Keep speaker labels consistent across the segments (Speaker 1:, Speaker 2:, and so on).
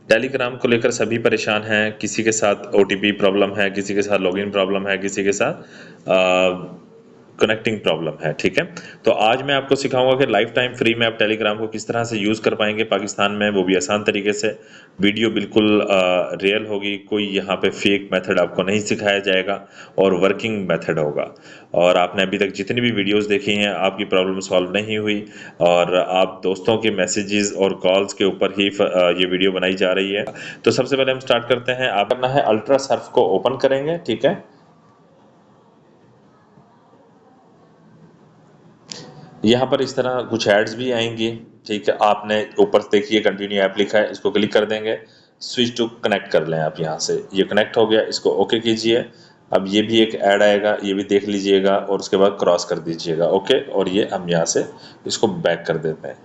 Speaker 1: Telegram को लेकर सभी परेशान हैं, किसी के साथ ओटीपी प्रॉब्लम है, किसी के साथ लॉगिन प्रॉब्लम है, किसी के साथ कनेक्टिंग प्रॉब्लम है। ठीक है, तो आज मैं आपको सिखाऊंगा कि लाइफ टाइम फ्री में आप टेलीग्राम को किस तरह से यूज़ कर पाएंगे पाकिस्तान में, वो भी आसान तरीके से। वीडियो बिल्कुल रियल होगी, कोई यहाँ पे फेक मेथड आपको नहीं सिखाया जाएगा और वर्किंग मेथड होगा। और आपने अभी तक जितनी भी वीडियोस देखी हैं आपकी प्रॉब्लम सॉल्व नहीं हुई और आप दोस्तों के मैसेजेस और कॉल्स के ऊपर ही ये वीडियो बनाई जा रही है। तो सबसे पहले हम स्टार्ट करते हैं। आप करना है अल्ट्रा सर्फ को ओपन करेंगे। ठीक है, यहाँ पर इस तरह कुछ एड्स भी आएंगी। ठीक है, आपने ऊपर देखिए कंटिन्यू ऐप लिखा है, इसको क्लिक कर देंगे। स्विच टू कनेक्ट कर लें आप यहाँ से, ये कनेक्ट हो गया, इसको ओके कीजिए। अब ये भी एक ऐड आएगा, ये भी देख लीजिएगा और उसके बाद क्रॉस कर दीजिएगा ओके। और ये हम यहाँ से इसको बैक कर देते हैं।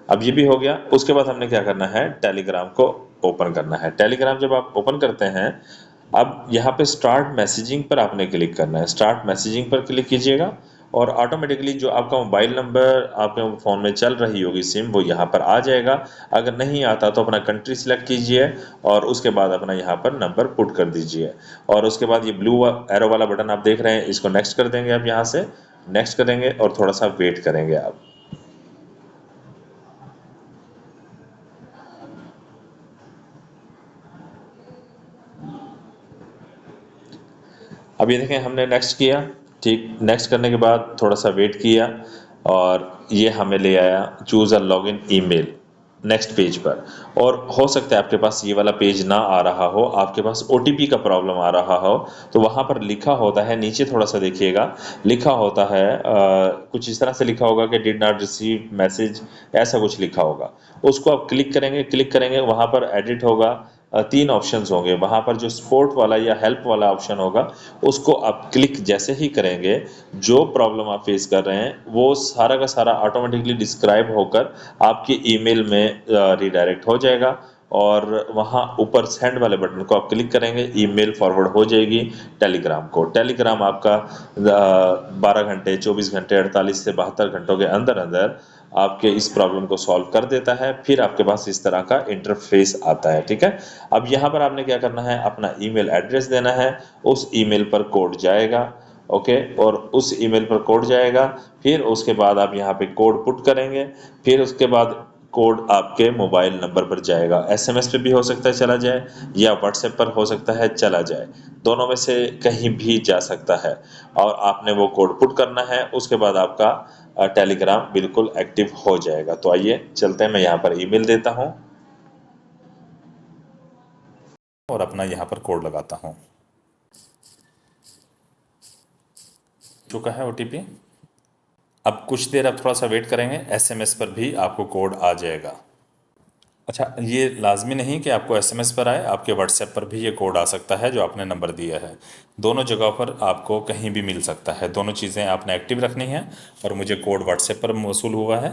Speaker 1: अब ये भी हो गया। उसके बाद हमने क्या करना है, टेलीग्राम को ओपन करना है। टेलीग्राम जब आप ओपन करते हैं, अब यहाँ पे स्टार्ट मैसेजिंग पर आपने क्लिक करना है। स्टार्ट मैसेजिंग पर क्लिक कीजिएगा और ऑटोमेटिकली जो आपका मोबाइल नंबर आपके फ़ोन में चल रही होगी सिम, वो यहाँ पर आ जाएगा। अगर नहीं आता तो अपना कंट्री सिलेक्ट कीजिए और उसके बाद अपना यहाँ पर नंबर पुट कर दीजिए। और उसके बाद ये ब्लू एरो वाला बटन आप देख रहे हैं, इसको नेक्स्ट कर देंगे। आप यहाँ से नेक्स्ट करेंगे और थोड़ा सा वेट करेंगे आप। अब ये देखें हमने नेक्स्ट किया। ठीक, नेक्स्ट करने के बाद थोड़ा सा वेट किया और ये हमें ले आया चूज़ अ लॉगिन ईमेल नेक्स्ट पेज पर। और हो सकता है आपके पास ये वाला पेज ना आ रहा हो, आपके पास ओटीपी का प्रॉब्लम आ रहा हो। तो वहाँ पर लिखा होता है, नीचे थोड़ा सा देखिएगा, लिखा होता है कुछ इस तरह से लिखा होगा कि डिड नॉट रिसीव मैसेज, ऐसा कुछ लिखा होगा। उसको आप क्लिक करेंगे, क्लिक करेंगे वहाँ पर एडिट होगा। तीन ऑप्शंस होंगे वहाँ पर, जो सपोर्ट वाला या हेल्प वाला ऑप्शन होगा उसको आप क्लिक जैसे ही करेंगे, जो प्रॉब्लम आप फेस कर रहे हैं वो सारा का सारा ऑटोमेटिकली डिस्क्राइब होकर आपके ईमेल में रिडायरेक्ट हो जाएगा। और वहाँ ऊपर सेंड वाले बटन को आप क्लिक करेंगे, ईमेल फॉरवर्ड हो जाएगी टेलीग्राम को। टेलीग्राम आपका 12 घंटे, 24 घंटे, 48 से 72 घंटों के अंदर अंदर आपके इस प्रॉब्लम को सॉल्व कर देता है। फिर आपके पास इस तरह का इंटरफेस आता है। ठीक है, अब यहाँ पर आपने क्या करना है, अपना ईमेल एड्रेस देना है, उस ईमेल पर कोड जाएगा ओके। और उस ईमेल पर कोड जाएगा, फिर उसके बाद आप यहाँ पे कोड पुट करेंगे, फिर उसके बाद कोड आपके मोबाइल नंबर पर जाएगा। एसएमएस पे भी हो सकता है चला जाए या व्हाट्सएप पर हो सकता है चला जाए, दोनों में से कहीं भी जा सकता है। और आपने वो कोड पुट करना है, उसके बाद आपका टेलीग्राम बिल्कुल एक्टिव हो जाएगा। तो आइए चलते हैं, मैं यहाँ पर ईमेल देता हूँ और अपना यहाँ पर कोड लगाता हूँ। चुका है ओटीपी। अब कुछ देर आप थोड़ा सा वेट करेंगे, एसएमएस पर भी आपको कोड आ जाएगा। अच्छा, ये लाजमी नहीं कि आपको एसएमएस पर आए, आपके व्हाट्सएप पर भी ये कोड आ सकता है जो आपने नंबर दिया है। दोनों जगह पर आपको कहीं भी मिल सकता है, दोनों चीज़ें आपने एक्टिव रखनी है। और मुझे कोड व्हाट्सएप पर मौसूल हुआ है।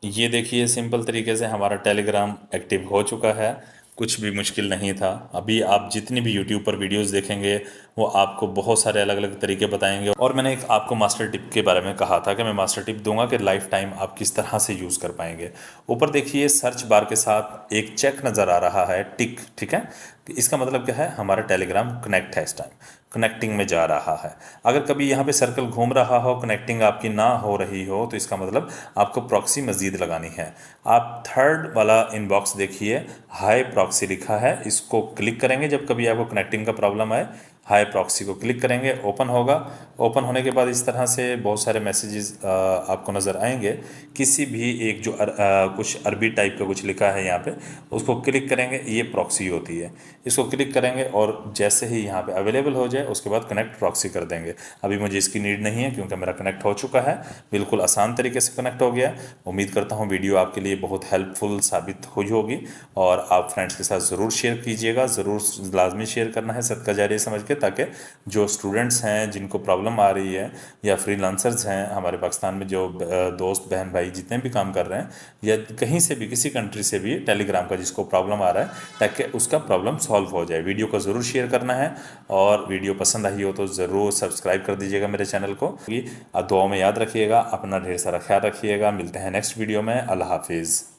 Speaker 1: ये देखिए सिंपल तरीके से हमारा टेलीग्राम एक्टिव हो चुका है, कुछ भी मुश्किल नहीं था। अभी आप जितनी भी यूट्यूब पर वीडियोस देखेंगे वो आपको बहुत सारे अलग अलग तरीके बताएंगे। और मैंने एक आपको मास्टर टिप के बारे में कहा था कि मैं मास्टर टिप दूंगा कि लाइफ टाइम आप किस तरह से यूज़ कर पाएंगे। ऊपर देखिए सर्च बार के साथ एक चेक नज़र आ रहा है, टिक। ठीक है, इसका मतलब क्या है, हमारा टेलीग्राम कनेक्ट है, इस टाइम कनेक्टिंग में जा रहा है। अगर कभी यहाँ पे सर्कल घूम रहा हो, कनेक्टिंग आपकी ना हो रही हो, तो इसका मतलब आपको प्रॉक्सी मज़ीद लगानी है। आप थर्ड वाला इनबॉक्स देखिए, हाई प्रॉक्सी लिखा है, इसको क्लिक करेंगे जब कभी आपको कनेक्टिंग का प्रॉब्लम आए। हाई प्रॉक्सी को क्लिक करेंगे, ओपन होगा। ओपन होने के बाद इस तरह से बहुत सारे मैसेजेस आपको नज़र आएंगे। किसी भी एक जो कुछ अरबी टाइप का कुछ लिखा है यहाँ पे, उसको क्लिक करेंगे, ये प्रॉक्सी होती है। इसको क्लिक करेंगे और जैसे ही यहाँ पे अवेलेबल हो जाए उसके बाद कनेक्ट प्रॉक्सी कर देंगे। अभी मुझे इसकी नीड नहीं है क्योंकि मेरा कनेक्ट हो चुका है, बिल्कुल आसान तरीके से कनेक्ट हो गया। उम्मीद करता हूँ वीडियो आपके लिए बहुत हेल्पफुल साबित हुई होगी और आप फ्रेंड्स के साथ ज़रूर शेयर कीजिएगा। ज़रूर लाजमी शेयर करना है, सदका जारिया समझ के, ताकि जो स्टूडेंट्स हैं जिनको प्रॉब्लम
Speaker 2: प्रॉब्लम आ रही है, या फ्रीलांसर्स हैं हमारे पाकिस्तान में जो दोस्त बहन भाई जितने भी काम कर रहे हैं, या कहीं से भी किसी कंट्री से भी टेलीग्राम का जिसको प्रॉब्लम आ रहा है, ताकि उसका प्रॉब्लम सॉल्व हो जाए। वीडियो को ज़रूर शेयर करना है, और वीडियो पसंद आई हो तो ज़रूर सब्सक्राइब कर दीजिएगा मेरे चैनल को। दुआ में याद रखिएगा, अपना ढेर सारा ख्याल रखिएगा। मिलते हैं नेक्स्ट वीडियो में। अल्लाह हाफिज़।